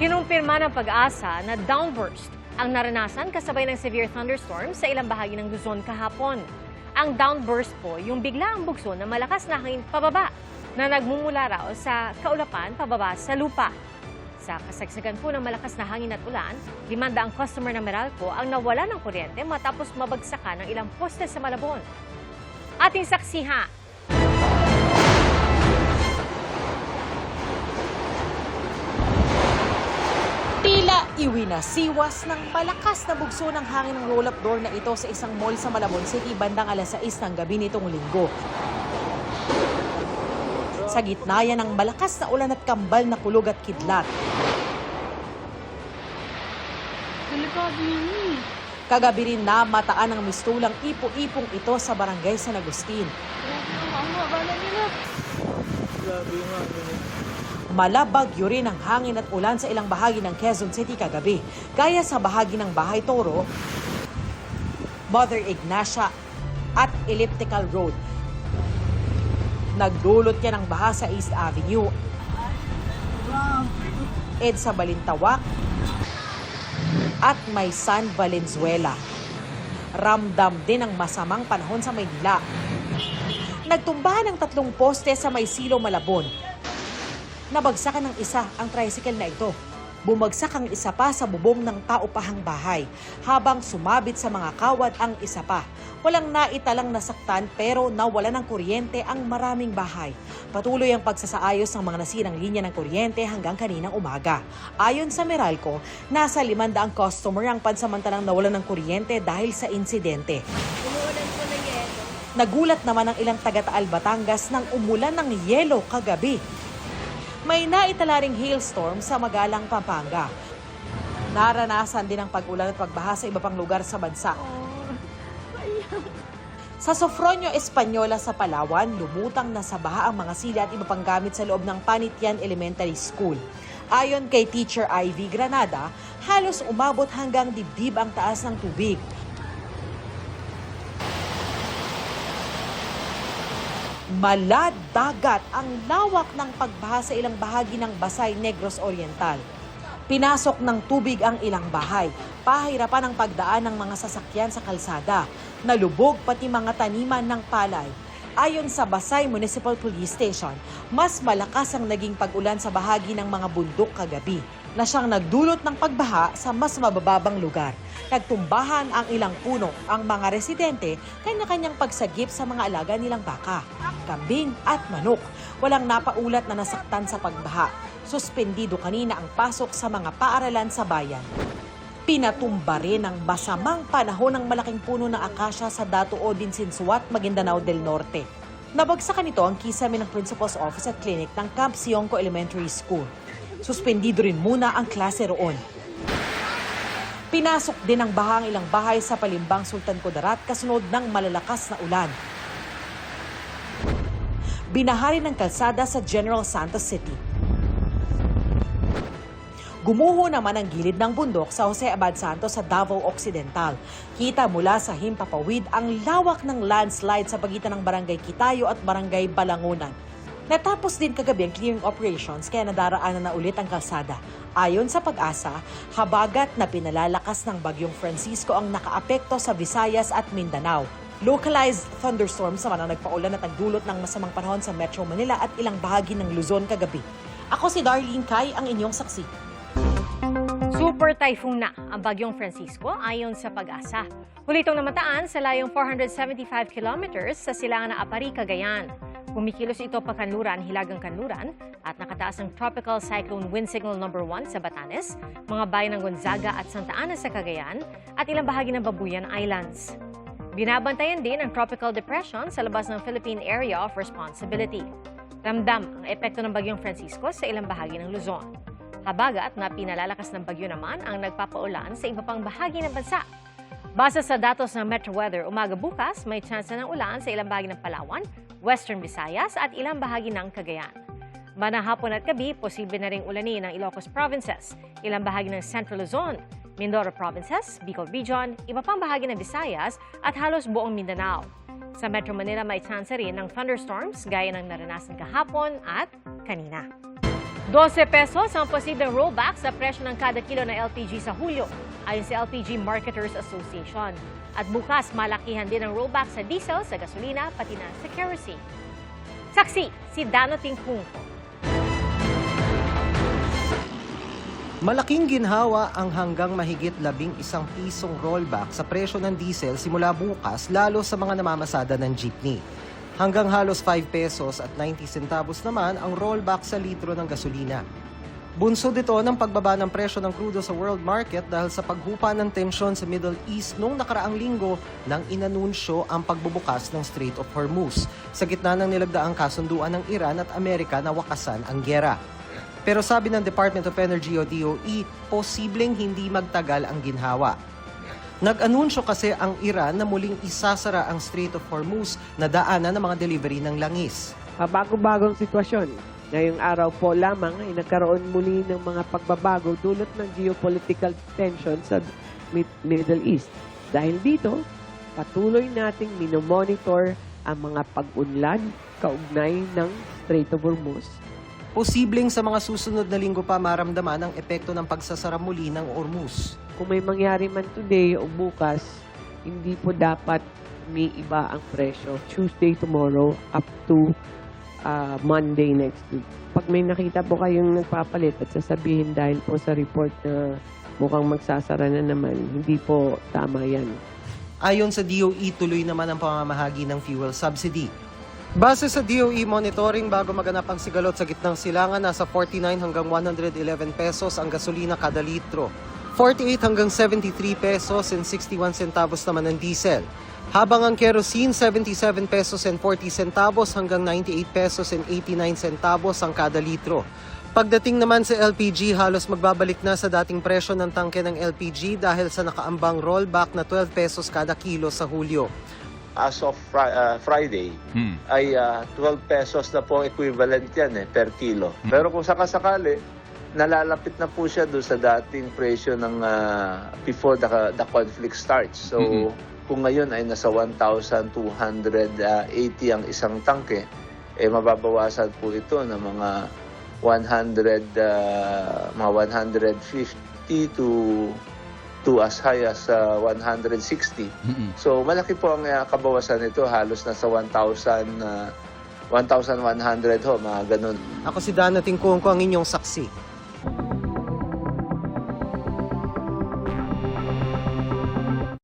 Kinumpirma ng Pag-asa na downburst ang naranasan kasabay ng severe thunderstorm sa ilang bahagi ng Luzon kahapon. Ang downburst po, yung biglaang bugso na malakas na hangin pababa na nagmumula raw sa kaulapan pababa sa lupa. Sa kasagsagan po ng malakas na hangin at ulan, 500 customer ng Meralco ang nawala ng kuryente matapos mabagsakan ng ilang poste sa Malabon. Ating saksihan. Tila iwinasiwas ng malakas na bugso ng hangin ng roll-up door na ito sa isang mall sa Malabon City bandang alas 6 ng gabi nitong linggo. Sa gitna yan ng malakas na ulan at kambal na kulog at kidlat. Kagabi rin na mataan ng mistulang ipo-ipong ito sa barangay San Agustin. Malabagyo rin ang hangin at ulan sa ilang bahagi ng Quezon City kagabi, gaya sa bahagi ng Bahay Toro, Mother Ignacia at Elliptical Road. Nagdulot yan ng baha sa East Avenue, EDSA Balintawak at may San Valenzuela. Ramdam din ang masamang panahon sa Maynila. Nagtumbahan ng 3 poste sa may Silo, Malabon. Nabagsakan ng isa ang tricycle na ito. Bumagsak ang isa pa sa bubong ng kaupahang bahay, habang sumabit sa mga kawad ang isa pa. Walang naitalang nasaktan pero nawala ng kuryente ang maraming bahay. Patuloy ang pagsasaayos ng mga nasirang linya ng kuryente hanggang kaninang umaga. Ayon sa Meralco, nasa 500 customer ang pansamantalang nawalan ng kuryente dahil sa insidente. Nagulat naman ang ilang taga-Taal, Batangas nang umulan ng yelo kagabi. May naitala ring hailstorm sa Magalang, Pampanga. Naranasan din ang pag-ulan at pagbaha sa iba pang lugar sa bansa. Sa Sofronio, Española sa Palawan, lumutang na sa baha ang mga sila at iba pang gamit sa loob ng Panitian Elementary School. Ayon kay Teacher Ivy Granada, halos umabot hanggang dibdib ang taas ng tubig. Maladagat ang lawak ng pagbaha sa ilang bahagi ng Basay, Negros Oriental. Pinasok ng tubig ang ilang bahay. Pahirapan ang pagdaan ng mga sasakyan sa kalsada. Nalubog pati mga taniman ng palay. Ayon sa Basay Municipal Police Station, mas malakas ang naging pag-ulan sa bahagi ng mga bundok kagabi, na siyang nagdulot ng pagbaha sa mas mabababang lugar. Nagtumbahan ang ilang puno. Ang mga residente, kanya-kanyang pagsagip sa mga alaga nilang baka, kambing at manok. Walang napaulat na nasaktan sa pagbaha. Suspendido kanina ang pasok sa mga paaralan sa bayan. Pinatumba rin ang masamang panahon ng malaking puno ng akasya sa Dato Odin Sinsuat, Maguindanao del Norte. Nabagsakan ito ang kisame ng Principal's Office at Clinic ng Camp Sionco Elementary School. Suspendido rin muna ang klase roon. Pinasok din ng baha ang ilang bahay sa Palimbang, Sultan Kudarat kasunod ng malalakas na ulan. Binahari ng kalsada sa General Santos City. Gumuho naman ang gilid ng bundok sa Jose Abad Santos sa Davao Occidental. Kita mula sa himpapawid ang lawak ng landslide sa pagitan ng Barangay Kitayo at Barangay Balangunan. Natapos din kagabi ang clearing operations kaya nadaraanan na ulit ang kalsada. Ayon sa Pag-asa, habagat na pinalalakas ng Bagyong Francisco ang nakaapekto sa Visayas at Mindanao. Localized thunderstorms naman ang nagpaulan at nagdulot ng masamang panahon sa Metro Manila at ilang bahagi ng Luzon kagabi. Ako si Darlene Kai, ang inyong saksi. Super typhoon na ang Bagyong Francisco ayon sa Pag-asa. Huli itong namataan sa layong 475 kilometers sa silangan ng Apari, Cagayan. Kumikilos ito pa Kanluran, Hilagang Kanluran at nakataas ng Tropical Cyclone Wind Signal No. 1 sa Batanes, mga bayan ng Gonzaga at Santa Ana sa Cagayan at ilang bahagi ng Babuyan Islands. Binabantayan din ang Tropical Depression sa labas ng Philippine Area of Responsibility. Ramdam ang epekto ng Bagyong Francisco sa ilang bahagi ng Luzon. Habagat na pinalalakas ng bagyo naman ang nagpapaulan sa iba pang bahagi ng bansa. Base sa datos ng Metro Weather, umaga bukas may tsansa ng ulan sa ilang bahagi ng Palawan, Western Visayas at ilang bahagi ng Cagayan. Manahapon at gabi, posible na ring ulanin ng Ilocos Provinces, ilang bahagi ng Central Luzon, Mindoro Provinces, Bicol Region, iba pang bahagi ng Visayas at halos buong Mindanao. Sa Metro Manila may tsansa rin ng thunderstorms gaya ng naranasan kahapon at kanina. 12 pesos ang posibleng rollback sa presyo ng kada kilo ng LPG sa Hulyo, ayon sa LPG Marketers Association. At bukas, malakihan din ang rollback sa diesel, sa gasolina, pati na sa kerosene. Saksi, si Dano Tingkungko. Malaking ginhawa ang hanggang mahigit 11 pisong rollback sa presyo ng diesel simula bukas, lalo sa mga namamasada ng jeepney. Hanggang halos 5 pesos at 90 centavos naman ang rollback sa litro ng gasolina. Bunsod ito ng pagbaba ng presyo ng krudo sa world market dahil sa paghupa ng tensyon sa Middle East noong nakaraang linggo nang inanunsyo ang pagbubukas ng Strait of Hormuz sa gitna ng nilagdaang kasunduan ng Iran at Amerika na wakasan ang giyera. Pero sabi ng Department of Energy o DOE, posibleng hindi magtagal ang ginhawa. Nag-anunsyo kasi ang Iran na muling isasara ang Strait of Hormuz na daanan ng mga delivery ng langis. Bago-bagong sitwasyon. Ngayong araw po lamang ay nagkaroon muli ng mga pagbabago dulot ng geopolitical tension sa Middle East. Dahil dito, patuloy nating minomonitor ang mga pag-unlad kaugnay ng Strait of Hormuz. Posibleng sa mga susunod na linggo pa maramdaman ang epekto ng pagsasara muli ng Hormuz. Kung may mangyari man today o bukas, hindi po dapat umiiba ang presyo. Tuesday tomorrow up to Monday next week. Pag may nakita po kayong nagpapalit at sasabihin dahil po sa report na mukhang magsasara na naman, hindi po tama yan. Ayon sa DOE, tuloy naman ang pamamahagi ng fuel subsidy. Base sa DOE monitoring, bago maganap ang sigalot sa gitnang silangan, nasa 49 hanggang 111 pesos ang gasolina kada litro. 48 hanggang 73 pesos and 61 centavos naman ang diesel. Habang ang kerosene, 77 pesos and 40 centavos hanggang 98 pesos and 89 centavos ang kada litro. Pagdating naman sa LPG, halos magbabalik na sa dating presyo ng tangke ng LPG dahil sa nakaambang rollback na 12 pesos kada kilo sa Hulyo. As of Friday, ay 12 pesos na po equivalent yan per kilo. Pero kung sakasakali, nalalapit na po siya doon sa dating presyo ng before the conflict starts. So, kung ngayon ay nasa 1,280 ang isang tangke, mababawasan po ito ng mga 150 to as high as 160. So malaki po ang kabawasan nito, halos nasa 1,100 ho, mga ganun. Ako si Dana Tingkungko, ang inyong saksi.